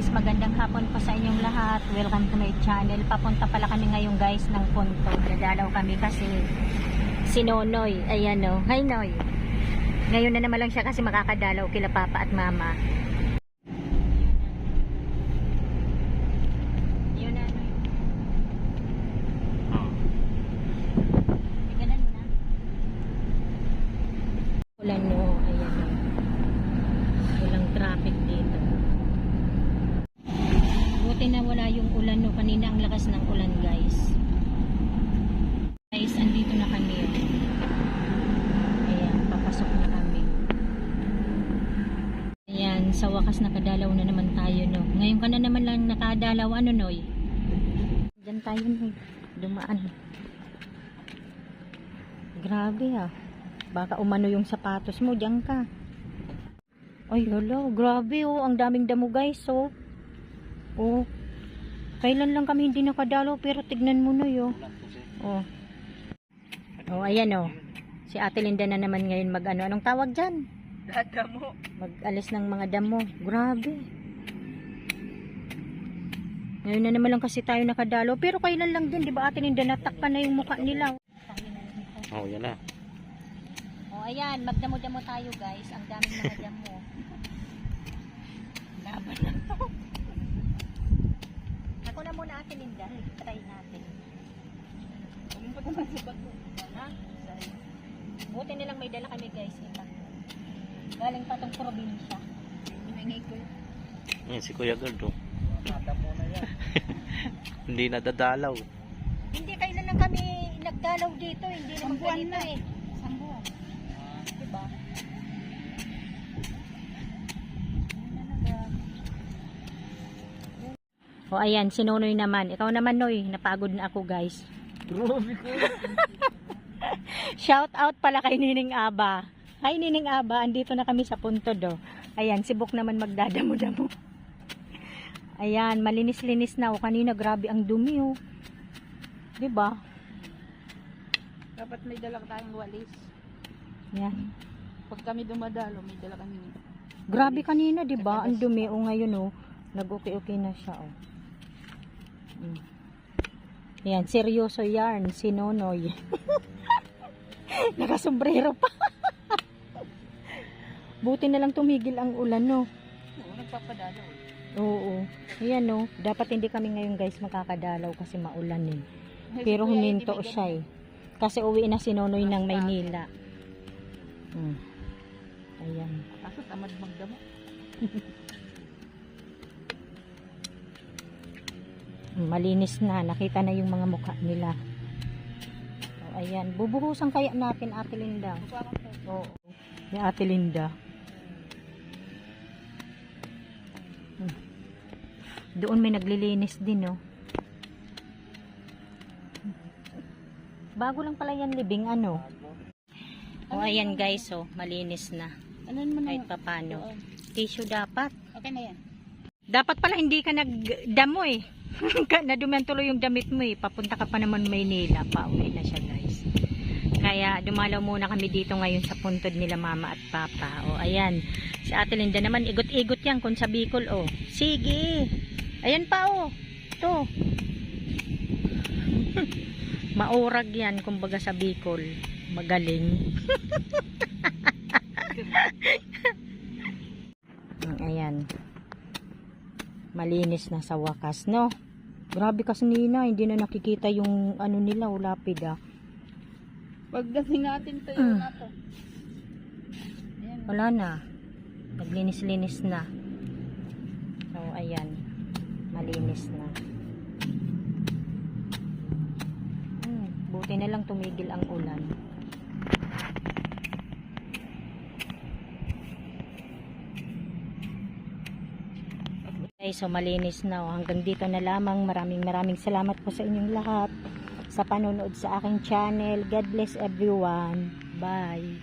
guys, magandang hapon po sa inyong lahat. Welcome to my channel. Papunta pala kami ngayon guys ng Punto. Dadalaw kami kasi si Nonoy, ayan o. Hi Noy. Ngayon na naman lang siya kasi makakadalaw kila Papa at Mama. Yun na Noy. Tingnan mo na. Ulan no, ayan o. Walang traffic dito. Buti na wala yung ulan no. Kanina ang lakas ng ulan guys. Guys, andito na kami. Ayan, papasok na kami. Ayan, sa wakas nakadalaw na naman tayo no. Ngayon ka na naman lang nakadalaw. Ano Noy? Diyan tayo Noy. Dumaan. Grabe ah. Baka umano yung sapatos mo. Diyan ka. Ay hello. Grabe oh. Ang daming damo guys oh. Oh. Kailan lang kami hindi nakadalaw pero tignan mo Noy oh. Oh. Oh, ayan oh. Si Ate Linda na naman ngayon mag-ano. Anong tawag dyan? Damo. Mag-alis ng mga damo. Grabe. Ngayon na naman lang kasi tayo nakadalaw. Pero kailan lang din, di ba Ate Linda? Natakpan na yung mukha nila. Oh, yan na. Oh, ayan. Magdamo-damo tayo guys. Ang daming mga damo. Laban na to. Ako na muna Ate Linda. Try natin. Ano pa naman sa bato? Ha? Buti nilang may dala kami guys. Ito. Galing pa tong probinsya. Hinangay ko. Yan, si Kuya Gardo. Mata mo na yan. Hindi nadadalaw. Hindi kailan lang kami nagdalaw dito. Hindi naman Isang buwan ganito na. eh. Isang buwan. Diba? O ayan, si Nonoy naman. Ikaw naman Noy, napagod na ako guys. Grabe ko. Shout out pala kay Nining Aba. Hi Nining Aba, andito na kami sa Punto do. Ayan, si Bok naman magdadamo-damo. Ayan, malinis-linis na. O kanina grabe ang dumi oh. 'Di ba? Dapat may dala tayong walis. Yan. Pag kami dumadalo, may dala kami. Grabe kanina 'di ba? Ang dumi oh ngayon oh. Nag-okay-okay na siya oh. Ayan, seryoso yarn si Nonoy. Nakasombrero pa. Buti na lang tumigil ang ulan no. Oo, nagpapadalaw. Oo. Ayan no. Dapat hindi kami ngayon guys makakadalaw kasi maulan eh. Ay, Pero si Kuya, huminto hindi may siya eh. Kasi uwi na si Nonoy ng Maynila. Ayan. Kaso tamad magdamo. Malinis na. Nakita na yung mga mukha nila. O, ayan. Bubuhusan kaya natin Ate Linda. Oo. Yung Ate Linda. Doon may naglilinis din no. Bago lang pala yan libing ano. O ayan guys oh. Malinis na. Ano naman Kahit papano. Tissue dapat. Okay na yan. Dapat pala hindi ka nagdamo eh. Nadumihan tuloy yung damit mo eh. Papunta ka pa naman Maynila. Pauwi na siya guys. Kaya dumalaw muna kami dito ngayon sa puntod nila Mama at Papa. O ayan. Si Ate Linda naman igot-igot yan kung sa Bicol o. Sige. Ayan pa o. Ito. Maurag yan kumbaga sa Bicol. Magaling. Ayan. Malinis na sa wakas no. Grabe kasi nina, hindi na nakikita yung ano nila, lapid ah. Pagdating natin tayo na to. Ayan. Wala na. Naglinis-linis na. So ayan. Malinis na. Buti na lang tumigil ang ulan. Okay, so malinis na. Hanggang dito na lamang. Maraming salamat po sa inyong lahat sa panonood sa aking channel. God bless everyone. Bye.